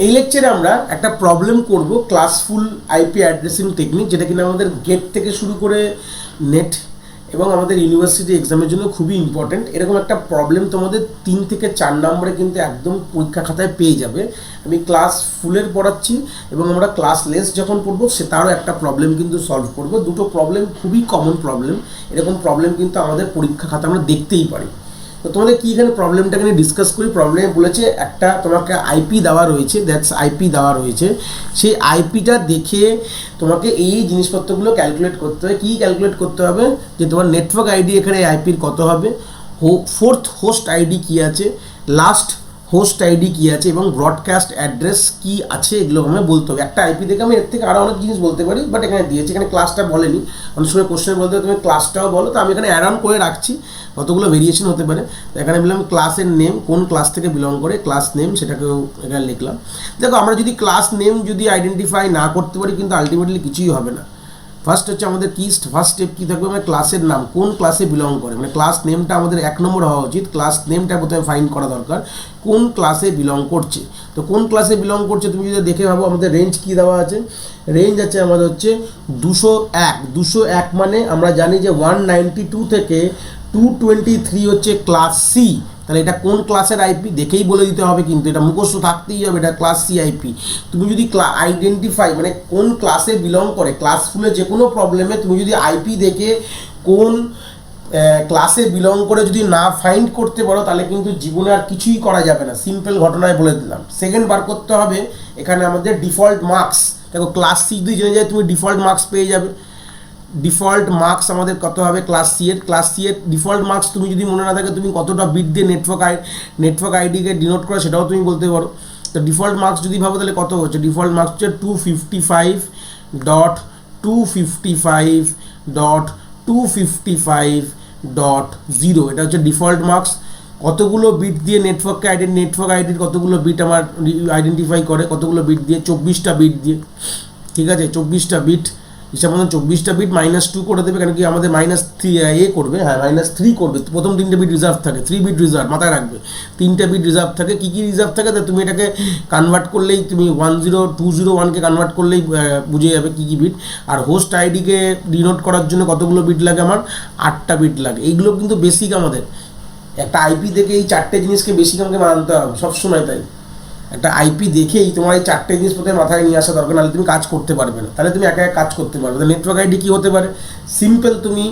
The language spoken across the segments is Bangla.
এই লেকচারে আমরা একটা প্রবলেম করব ক্লাসফুল আইপি অ্যাড্রেসিং টেকনিক, যেটা কিনা আমাদের গেট থেকে শুরু করে নেট এবং আমাদের ইউনিভার্সিটি এক্সামের জন্য খুবই ইম্পর্টেন্ট। এরকম একটা প্রবলেম তোমাদের 3 থেকে 4 নম্বরে কিন্তু একদম পরীক্ষা খাতায় পেয়ে যাবে। আমি ক্লাস ফুলের পড়াচ্ছি এবং আমরা ক্লাস লেস যখন পড়বো সেটারও একটা প্রবলেম কিন্তু সলভ করব। দুটো প্রবলেম খুবই কমন প্রবলেম, এরকম প্রবলেম কিন্তু আমাদের পরীক্ষা খাতা আমরা দেখতেই পারি। তো তোমাদের কি এখানে প্রবলেমটাকে নিয়ে ডিসকাস করি। প্রবলেমে বলেছে একটা তোমাকে আইপি দেওয়া রয়েছে, দ্যাটস আইপি দেওয়া রয়েছে, সেই আইপিটা দেখে তোমাকে এই জিনিসপত্রগুলো ক্যালকুলেট করতে হবে। কী ক্যালকুলেট করতে হবে? যে তোমার নেটওয়ার্ক আইডি এখানে আইপির কত হবে, ফোর্থ হোস্ট আইডি কী আছে, লাস্ট হোস্ট আইডি কী আছে এবং ব্রডকাস্ট অ্যাড্রেস কী আছে, এগুলো আমি বলতে হবে। একটা আইপি থেকে আমি এর থেকে আরও অনেক জিনিস বলতে পারি, বাট এখানে দিয়েছি, এখানে ক্লাসটা বলেনি। অনেক সময় কোশ্চেন বলতে হবে তুমি ক্লাসটাও বলো, তো আমি এখানে অ্যাড অন করে রাখছি, কতগুলো ভেরিয়েশন হতে পারে। তো এখানে বললাম ক্লাসের নেম, কোন ক্লাস থেকে বিলং করে, ক্লাস নেম সেটাকেও এখানে লিখলাম। দেখো আমরা যদি ক্লাস নেম যদি আইডেন্টিফাই না করতে পারি কিন্তু আলটিমেটলি কিছুই হবে না। ফার্স্ট হচ্ছে আমাদের কি ফার্স্ট স্টেপ কী থাকবে, মানে ক্লাসের নাম, কোন ক্লাসে বিলং করে, মানে ক্লাস নেমটা আমাদের 1 নম্বর হওয়া উচিত। ক্লাস নেমটা প্রথমে ফাইন্ড করা দরকার, কোন ক্লাসে বিলং করছে। তো কোন ক্লাসে বিলং করছে তুমি যদি দেখে ভাবো, আমাদের রেঞ্জ কী দেওয়া আছে, রেঞ্জ আছে আমাদের হচ্ছে 201 মানে আমরা জানি যে 192 থেকে 223 হচ্ছে ক্লাস সি। তাহলে এটা কোন ক্লাসের আইপি দেখেই বলে দিতে হবে, কিন্তু এটা মুখস্থ থাকতেই হবে, এটা ক্লাস সি আইপি। তুমি যদি আইডেন্টিফাই মানে কোন ক্লাসে বিলং করে, ক্লাসফুলে যে কোনো প্রবলেমে তুমি যদি আইপি দেখে কোন ক্লাসে বিলং করে যদি না ফাইন্ড করতে পারো, তাহলে কিন্তু জীবনে আর কিছুই করা যাবে না। সিম্পল ঘটনায় বলে দিলাম। সেকেন্ড বার করতে হবে এখানে আমাদের ডিফল্ট মার্কস। দেখো ক্লাস সি যদি জেনে যায় তুমি ডিফল্ট মার্কস পেয়ে যাবে। ডিফল্ট মার্কস আমাদের কত হবে ক্লাস সি এর ডিফল্ট মার্কস তুমি যদি মনে না থাকে তুমি কতটা বিট দিয়ে নেটওয়ার্ক আইডিকে ডিনোট করে সেটাও তুমি বলতে পারো। তো ডিফল্ট মার্কস যদি ভাবো তাহলে কত হচ্ছে, ডিফল্ট মার্কস হচ্ছে 255.255.255.0। এটা হচ্ছে ডিফল্ট মার্কস। কতগুলো বিট দিয়ে নেটওয়ার্ক আইডির কতগুলো বিট আমার আইডেন্টিফাই করে, কতগুলো বিট দিয়ে, 24টা বিট দিয়ে। ঠিক আছে, 24টা বিট হিসাব মতন 24টা বিট -2 করে দেবে, কেন কি আমাদের -3 করবে, হ্যাঁ -3 করবে। প্রথম 3টে বিট রিজার্ভ থাকে, 3 বিট রিজার্ভ মাথায় রাখবে, 3টে বিট রিজার্ভ থাকে। কী কী রিজার্ভ থাকে তা তুমি এটাকে কনভার্ট করলেই, তুমি 10201কে কনভার্ট করলেই বুঝে যাবে কী কী বিট। আর হোস্ট আইডিকে ডিনোট করার জন্য কতগুলো বিট লাগে, আমার 8টা বিট লাগে। এইগুলো কিন্তু বেসিক, আমাদের একটা আইপি থেকে এই 4টে জিনিসকে বেসিক আমাকে মানতে হবে সবসময়। তাই একটা আইপি দেখেই তোমার এই 4টে জিনিস প্রথমে মাথায় নিয়ে আসা দরকার, নাহলে তুমি কাজ করতে পারবে না। তাহলে তুমি একা একা কাজ করতে পারবে। নেটওয়ার্ক আইডি কী হতে পারে, সিম্পল, তুমি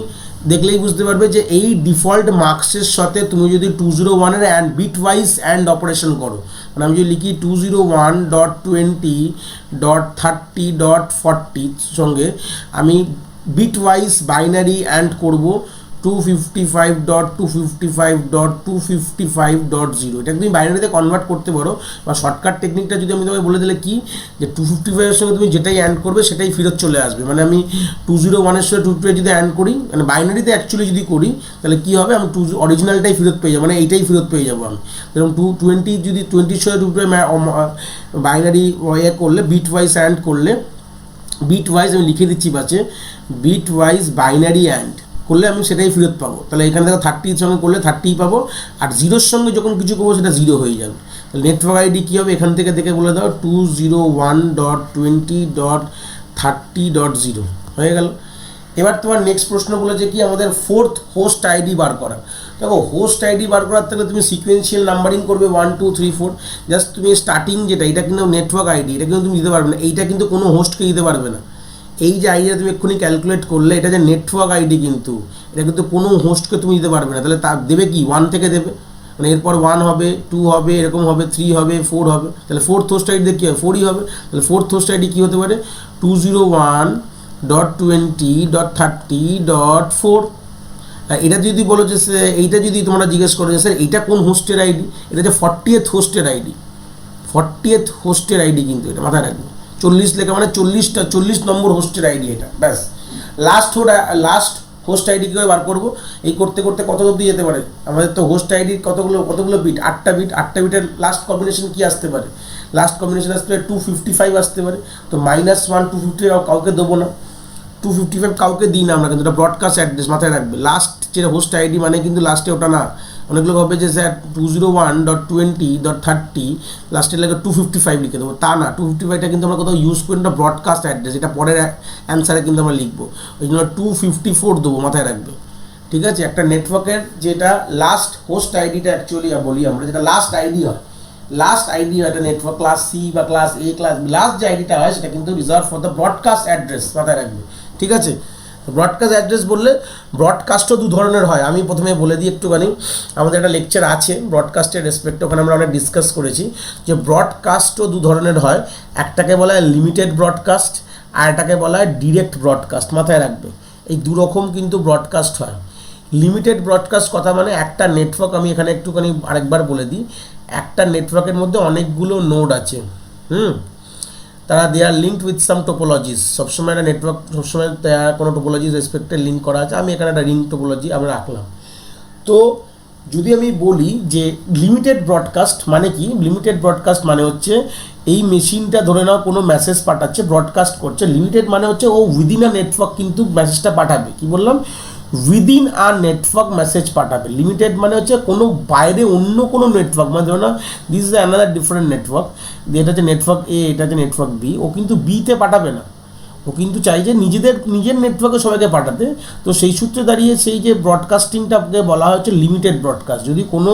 দেখলেই বুঝতে পারবে যে এই ডিফল্ট মার্কসের সাথে তুমি যদি 201-এর and bitwise and operation করো, মানে আমি যদি লিখি 201.20.30.40 সঙ্গে আমি বিট ওয়াইজ বাইনারি অ্যান্ড করবো 255.255.255.0। এটা তুমি বাইনারিতে কনভার্ট করতে পারো, বা শর্টকাট টেকনিকটা যদি আমি তোমাকে বলে দিলে কি, যে 255-এর সঙ্গে তুমি যেটাই অ্যান্ড করবে সেটাই ফেরত চলে আসবে। মানে আমি 201-এর সঙ্গে 255 যদি অ্যান্ড করি, মানে বাইনারিতে অ্যাকচুয়ালি যদি করি, তাহলে কী হবে, আমি অরিজিনালটাই ফেরত পেয়ে যাবো, মানে এইটাই ফেরত পেয়ে যাবো আমি। যেরকম 220 যদি 20-র সঙ্গে 255 বাইনারি করলে, বিট ওয়াইজ অ্যান্ড করলে, বিট ওয়াইজ আমি লিখে দিচ্ছি পাচ্ছে, বিট ওয়াইজ বাইনারি অ্যান্ড করলে আমি সেটাই ফেরত পাবো। তাহলে এখানে দেখো 30-র সঙ্গে করলে 30 পাবো, আর 0-র সঙ্গে যখন কিছু করবো সেটা 0 হয়ে যাবে। তাহলে নেটওয়ার্ক আইডি কী হবে, এখান থেকে দেখে বলে দাও 201.20.30.0 হয়ে গেল। এবার তোমার নেক্সট প্রশ্ন বলেছে কি, আমাদের ফোর্থ হোস্ট আইডি বার করা। দেখো হোস্ট আইডি বার করার থেকে তুমি সিকোয়েন্সিয়াল নাম্বারিং করবে 1 2 3 4। জাস্ট তুমি স্টার্টিং যেটা, এটা কিন্তু নেটওয়ার্ক আইডি, এটা কিন্তু তুমি দিতে পারবে না, এইটা কিন্তু কোনো হোস্টকে দিতে পারবে না। এই যে আইডিটা তুমি এক্ষুনি ক্যালকুলেট করলে, এটা যে নেটওয়ার্ক আইডি, কিন্তু এটা কিন্তু কোনো হোস্টকে তুমি দিতে পারবে না। তাহলে তা দেবে কি, 1 থেকে দেবে, মানে এরপর 1 হবে, 2 হবে, এরকম হবে, 3 হবে, 4 হবে। তাহলে ফোর্থ হোস্ট আইডি কী হবে, 4ই হবে। তাহলে ফোর্থ হোস্ট আইডি কী হতে পারে, 201.20.30.4। এটা যদি বলো যে এইটা যদি তোমরা জিজ্ঞেস করো যে স্যার এইটা কোন হোস্টের আইডি, এটা যে 40th হোস্টের আইডি, 40th হোস্টের আইডি, কিন্তু এটা মাথায় রাখবে। 40 লেখা মানে 40 নম্বর হোস্টের আইডি এটা, ব্যাস। লাস্ট হোস্ট আইডি কী করে বার করবো, এই করতে করতে কত অবধি যেতে পারে আমাদের। তো হোস্ট আইডির কতগুলো বিট, 8টা বিটের লাস্ট কম্বিনেশন কী আসতে পারে, লাস্ট কম্বিনেশন আসতে পারে 255 আসতে পারে। তো -1 255 কাউকে দেবো না, 255 কাউকে দিই না আমরা, কিন্তু এটা ব্রডকাস্ট অ্যাড্রেস, মাথায় রাখবে। লাস্ট যেটা হোস্ট আইডি মানে কিন্তু লাস্টে ওটা না, অনেকগুলো ভাবে যে স্যার 201.20.30 লাস্টে লাগে 255 লিখে দেবো, তা না, 255টা কিন্তু আমরা কোথাও ইউজ করি না, ব্রডকাস্ট অ্যাড্রেস, এটা পরের অ্যান্সারে কিন্তু আমরা লিখবো, ওই জন্য 254 দেবো, মাথায় রাখবে। ঠিক আছে, একটা নেটওয়ার্কের যেটা লাস্ট হোস্ট আইডিটা অ্যাকচুয়ালি বলি আমরা, যেটা লাস্ট আইডি হয়, লাস্ট আইডি হয় একটা নেটওয়ার্ক, ক্লাস সি বা ক্লাস এ, ক্লাস লাস্ট যে আইডিটা হয় সেটা কিন্তু reserve for the broadcast address, মাথায় রাখবে। ঠিক আছে, ব্রডকাস্ট অ্যাড্রেস বললে ব্রডকাস্টও দু ধরনের হয়, আমি প্রথমে বলে দিই একটুখানি, আমাদের একটা লেকচার আছে ব্রডকাস্টের রেসপেক্টে, ওখানে আমরা অনেক ডিসকাস করেছি যে ব্রডকাস্টও দু ধরনের হয়, একটাকে বলা হয় লিমিটেড ব্রডকাস্ট, আর এটাকে বলা হয় ডিরেক্ট ব্রডকাস্ট, মাথায় রাখবে। এই দু রকম কিন্তু ব্রডকাস্ট হয়। লিমিটেড ব্রডকাস্ট কথা মানে একটা নেটওয়ার্ক, আমি এখানে একটুখানি আরেকবার বলে দিই, একটা নেটওয়ার্কের মধ্যে অনেকগুলো নোড আছে, তারা দে আর লিঙ্কড উইথ সাম টোপোলজিস, সবসময় একটা নেটওয়ার্ক সবসময় কোনো টোপোলজিস রেসপেক্টে লিঙ্ক করা আছে, আমি এখানে একটা রিং টোপোলজি আমি রাখলাম। তো যদি আমি বলি যে লিমিটেড ব্রডকাস্ট মানে কি, লিমিটেড ব্রডকাস্ট মানে হচ্ছে এই মেশিনটা ধরে নাও কোনো মেসেজ পাঠাচ্ছে, ব্রডকাস্ট করছে, লিমিটেড মানে হচ্ছে ও উইদিন আ নেটওয়ার্ক কিন্তু মেসেজটা পাঠাবে, কি বললাম, উইদিন আ নেটওয়ার্ক মেসেজ পাঠাবে। লিমিটেড মানে হচ্ছে কোনো বাইরে অন্য কোনো নেটওয়ার্ক, মানে ধরো না this is another different network, এটা হচ্ছে নেটওয়ার্ক এ, এটা হচ্ছে নেটওয়ার্ক বি, ও কিন্তু বিতে পাঠাবে না, ও কিন্তু চাই যে নিজের নেটওয়ার্কে সবাইকে পাঠাতে। তো সেই সূত্রে দাঁড়িয়ে সেই যে ব্রডকাস্টিংটাকে বলা হচ্ছে লিমিটেড ব্রডকাস্ট। যদি কোনো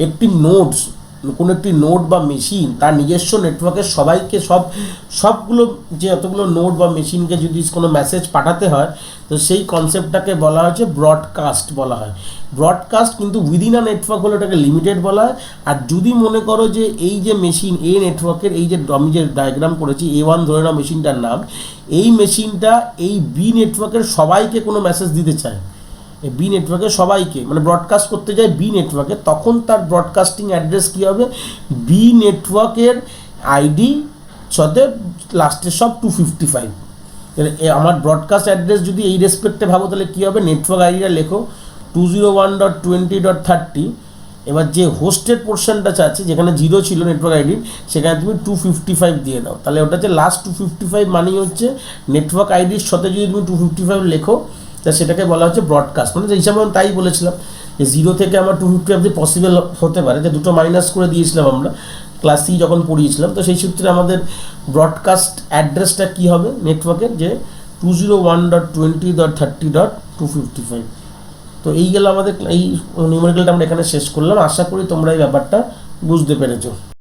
একটি নোড বা মেশিন তার নিজস্ব নেটওয়ার্কের সবাইকে সবগুলো যে এতগুলো নোড বা মেশিনকে যদি কোনো মেসেজ পাঠাতে হয়, তো সেই কনসেপ্টটাকে বলা হচ্ছে ব্রডকাস্ট বলা হয়। ব্রডকাস্ট কিন্তু উইদিন আ নেটওয়ার্ক হলে ওটাকে লিমিটেড বলা হয়। আর যদি মনে করো যে এই যে মেশিন এ নেটওয়ার্কের, এই যে আমি যে ডায়াগ্রাম করেছি A1 ধরে নাও মেশিনটার নাম, এই মেশিনটা এই বি নেটওয়ার্কের সবাইকে কোনো মেসেজ দিতে চায়, বি নেটওয়ার্কে সবাইকে মানে ব্রডকাস্ট করতে যায় বি নেটওয়ার্কে, তখন তার ব্রডকাস্টিং অ্যাড্রেস কী হবে, বি নেটওয়ার্কের আইডি সাথে লাস্টের সব 255। আমার ব্রডকাস্ট অ্যাড্রেস যদি এই রেসপেক্টে ভাবো তাহলে কী হবে, নেটওয়ার্ক আইডিটা লেখো 201.20.30, এবার যে হোস্টের পোর্শনটা আছে যেখানে 0 ছিল নেটওয়ার্ক আইডির, সেখানে তুমি 255 দিয়ে দাও, তাহলে ওটা হচ্ছে লাস্ট 255 মানেই হচ্ছে নেটওয়ার্ক আইডির সাথে যদি তুমি 255 লেখো, তা সেটাকে বলা হচ্ছে ব্রডকাস্ট। মানে যে হিসাবে আমি তাই বলেছিলাম যে 0 থেকে আমার 250 অবধি পসিবল হতে পারে, যে দুটো মাইনাস করে দিয়েছিলাম আমরা ক্লাস সি যখন পড়িয়েছিলাম। তো সেই সূত্রে আমাদের ব্রডকাস্ট অ্যাড্রেসটা কী হবে নেটওয়ার্কের, যে 201.20.30.255। তো এই গেল আমাদের এই নিউমেরিক্যালটা আমরা এখানে শেষ করলাম। আশা করি তোমরা এই ব্যাপারটা বুঝতে পেরেছো।